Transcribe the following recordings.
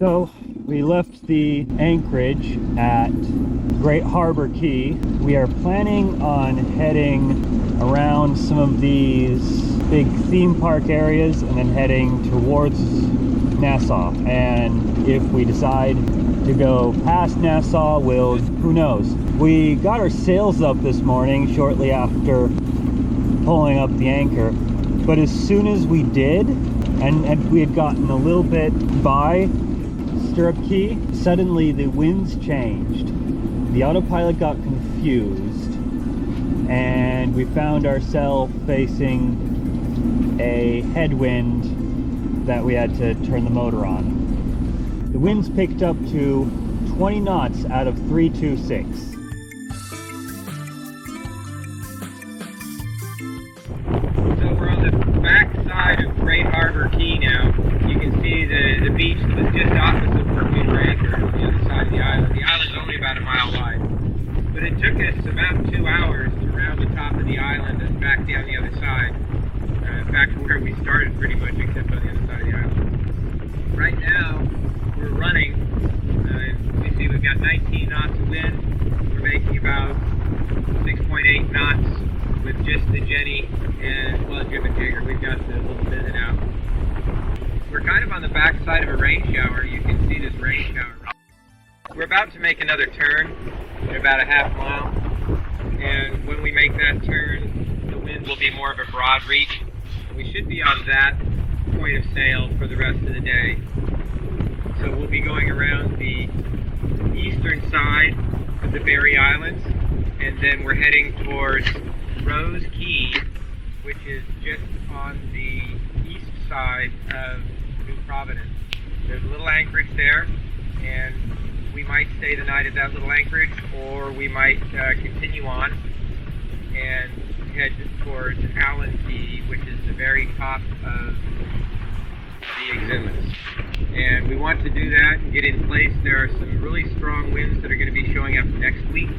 So we left the anchorage at Great Harbor Cay. We are planning on heading around some of these big theme park areas and then heading towards Nassau. And if we decide to go past Nassau, who knows. We got our sails up this morning shortly after pulling up the anchor, but as soon as we did, and we had gotten a little bit by Stirrup Cay, suddenly the winds changed. The autopilot got confused and we found ourselves facing a headwind that we had to turn the motor on. The winds picked up to 20 knots out of 326. So we're on the back side of Great Harbor Cay now. You can see the beach that was just opposite where we were anchored on the other side of the island. The island's only about a mile wide. But it took us about 2 hours to round the top of the island and back down the other side. Back to where we started pretty much, except on the other side of the island. Right now, we're running. We see we've got 19 knots of wind. We're making about 6.8 knots with just the Jenny and, well, jib and jigger. We've got the little minute out. We're kind of on the back side of a rain shower. You can see this rain shower. We're about to make another turn in about a half mile. And when we make that turn, the wind will be more of a broad reach. We should be on that point of sail for the rest of the day. So we'll be going around the eastern side of the Berry Islands, and then we're heading towards Rose Cay, which is just on the east side of New Providence. There's a little anchorage there, and we might stay the night at that little anchorage, or we might continue on and head towards Allan Cay, which is the very top of the exhibits. And we want to do that and get in place. There are some really strong winds that are going to be showing up next week,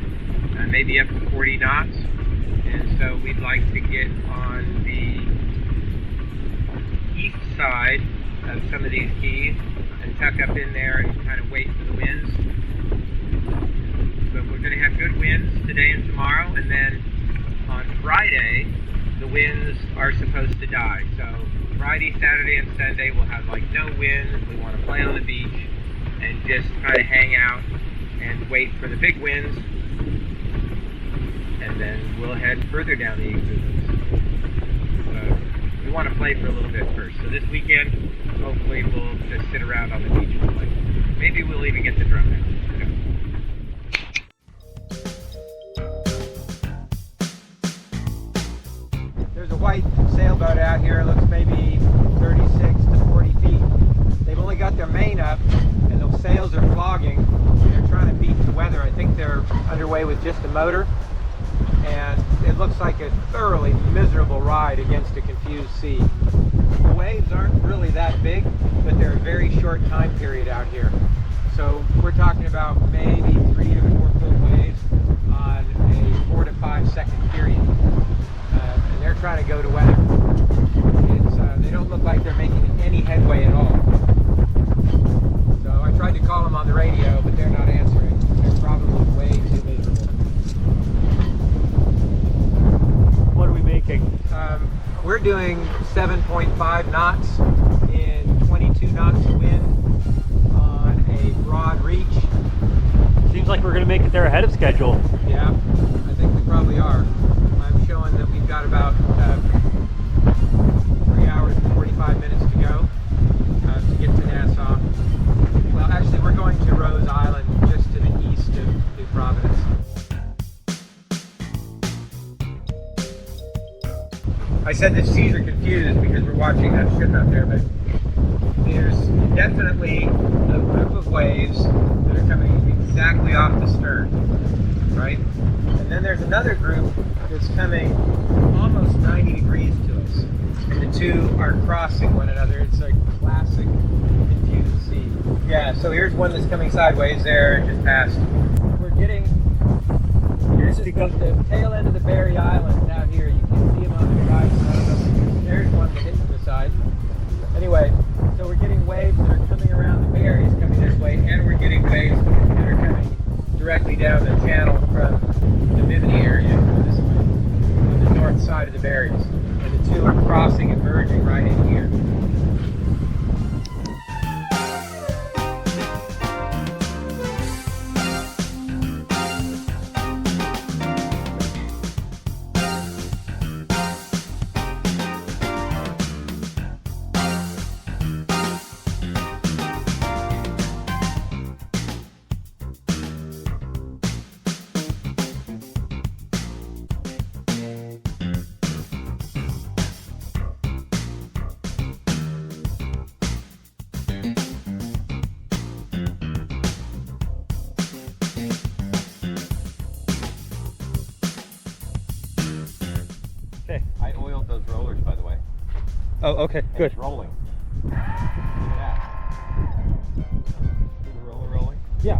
maybe up to 40 knots. And so we'd like to get on the east side of some of these keys and tuck up in there and kind of wait for the winds. But we're going to have good winds today and tomorrow, and then on Friday, the winds are supposed to die. So Friday, Saturday, and Sunday we'll have like no wind. We want to play on the beach and just kind of hang out and wait for the big winds, and then we'll head further down the exhibits. We want to play for a little bit first. So this weekend, hopefully we'll just sit around on the beach and play. Maybe we'll even get the drum out. There's a white sailboat out here. It looks maybe 36 to 40 feet. They've only got their main up, and the sails are flogging. They're trying to beat the weather. I think they're underway with just a motor, and it looks like a thoroughly miserable ride against a confused sea. The waves aren't really that big, but they're a very short time period out here. So we're talking about maybe 3 to 4 foot waves on a 4 to 5 second period. And they're trying to go to weather. They don't look like they're making any headway at all. So I tried to call them on the radio, but they're not answering. They're probably way too miserable. What are we making? We're doing 7.5 knots in 22 knots of wind on a broad reach. Seems like we're going to make it there ahead of schedule. Yeah, I think we probably are. I'm showing that we've got about 3 hours and 45 minutes to go to get to Nassau. Well, actually, we're going to Rose Island, just to the east of New Providence. I said the seas are confused because we're watching that ship out there, but there's definitely a group of waves that are coming exactly off the stern, right? And then there's another group that's coming almost 90 degrees to us, and the two are crossing one another. It's a classic confused sea. Yeah, so here's one that's coming sideways there, just past. We're getting, this is the tail end of the Berry Islands out here. You can see them on the right side. There's one that hits the side. Anyway, so we're getting waves that are coming around the berries, coming and we're getting waves that are coming directly down the channel from the Bimini area this way, on the north side of the berries. And the two are crossing and merging right in here. I oiled those rollers, by the way. Oh, okay, good. It's rolling. Look at that. See the roller rolling? Yeah.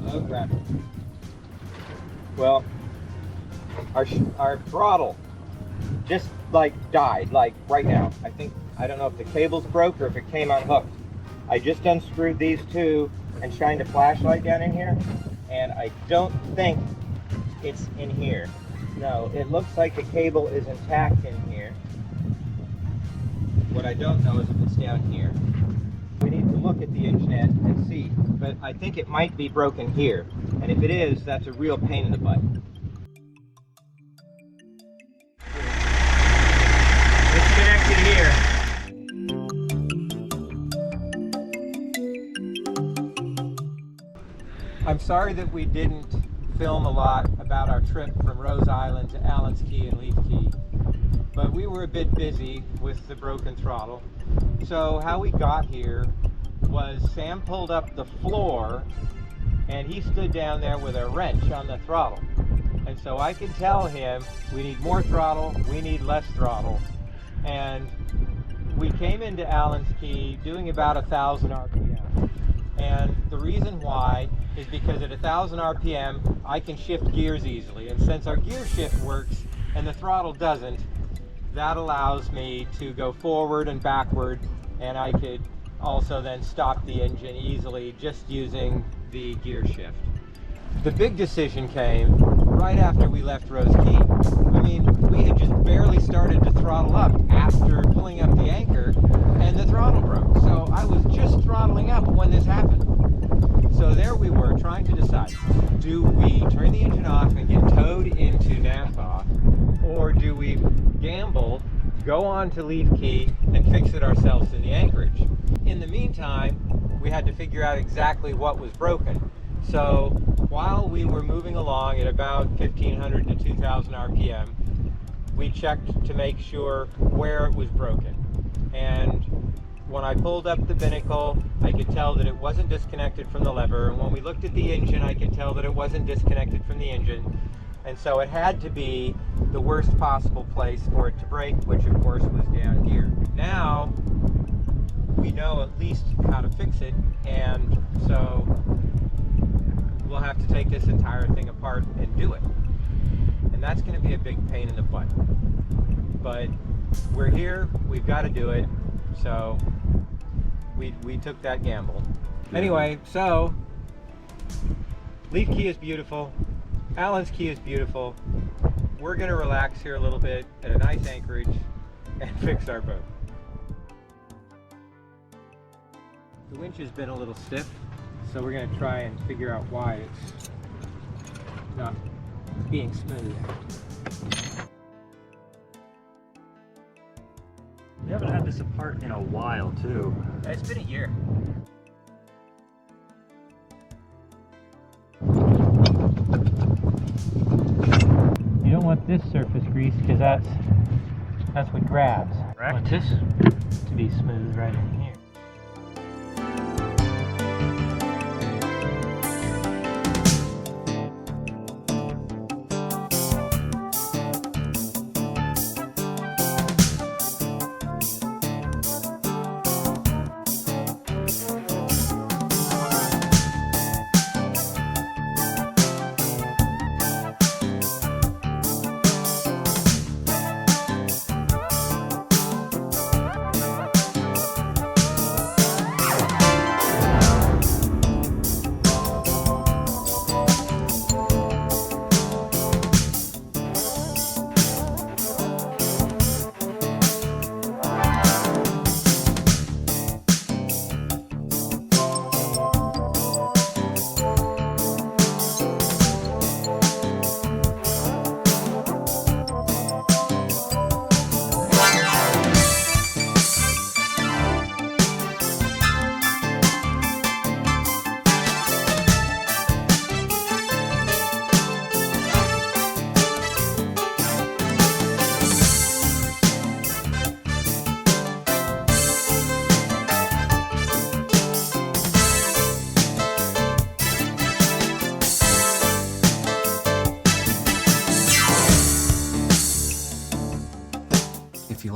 Oh crap. Well, our throttle just like died, like right now. I don't know if the cable's broke or if it came unhooked. I just unscrewed these two and shined a flashlight down in here, and I don't think it's in here. No, it looks like the cable is intact in here. What I don't know is if it's down here. We need to look at the engine and see, but I think it might be broken here. And if it is, that's a real pain in the butt. It's connected here. I'm sorry that we didn't film a lot about our trip from Rose Island to Allan's Cay and Leaf Cay, but we were a bit busy with the broken throttle. So how we got here was Sam pulled up the floor and he stood down there with a wrench on the throttle. And so I could tell him, we need more throttle, we need less throttle. And we came into Allan's Cay doing about 1,000 RPM. And the reason why is because at 1,000 RPM, I can shift gears easily. And since our gear shift works and the throttle doesn't, that allows me to go forward and backward, and I could also then stop the engine easily just using the gear shift. The big decision came right after we left Rose Cay. I mean, we had just barely started to throttle up after pulling up the anchor, and the throttle broke. So I was just throttling up when this happened. So there we were trying to decide, do we turn the engine off and get towed into Nassau, or do we gamble, go on to Leaf Cay and fix it ourselves in the anchorage? In the meantime, we had to figure out exactly what was broken. So while we were moving along at about 1,500 to 2,000 RPM, we checked to make sure where it was broken. And when I pulled up the binnacle, I could tell that it wasn't disconnected from the lever. And when we looked at the engine, I could tell that it wasn't disconnected from the engine. And so it had to be the worst possible place for it to break, which of course was down here. Now, we know at least how to fix it, and so we'll have to take this entire thing apart and do it. And that's going to be a big pain in the butt. But we're here, we've got to do it, so we took that gamble. Anyway, so Leaf Cay is beautiful, Allan's Cay is beautiful. We're going to relax here a little bit at a nice anchorage and fix our boat. The winch has been a little stiff, so we're going to try and figure out why it's not being smooth. We haven't had this apart in a while, too. It's been a year. You don't want this surface grease because that's what grabs. Right. You want this to be smooth right in here.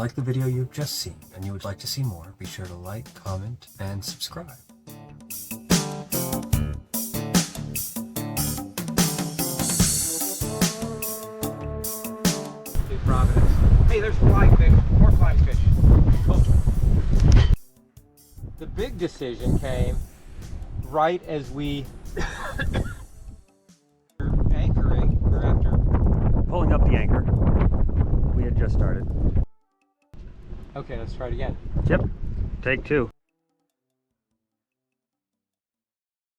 like the video you've just seen and you would like to see more, be sure to like, comment, and subscribe. New Providence. Hey, there's flying fish. More flying fish. Cool. The big decision came right as we were anchoring, or after. Pulling up the anchor. We had just started. Okay, let's try it again. Yep. Take two.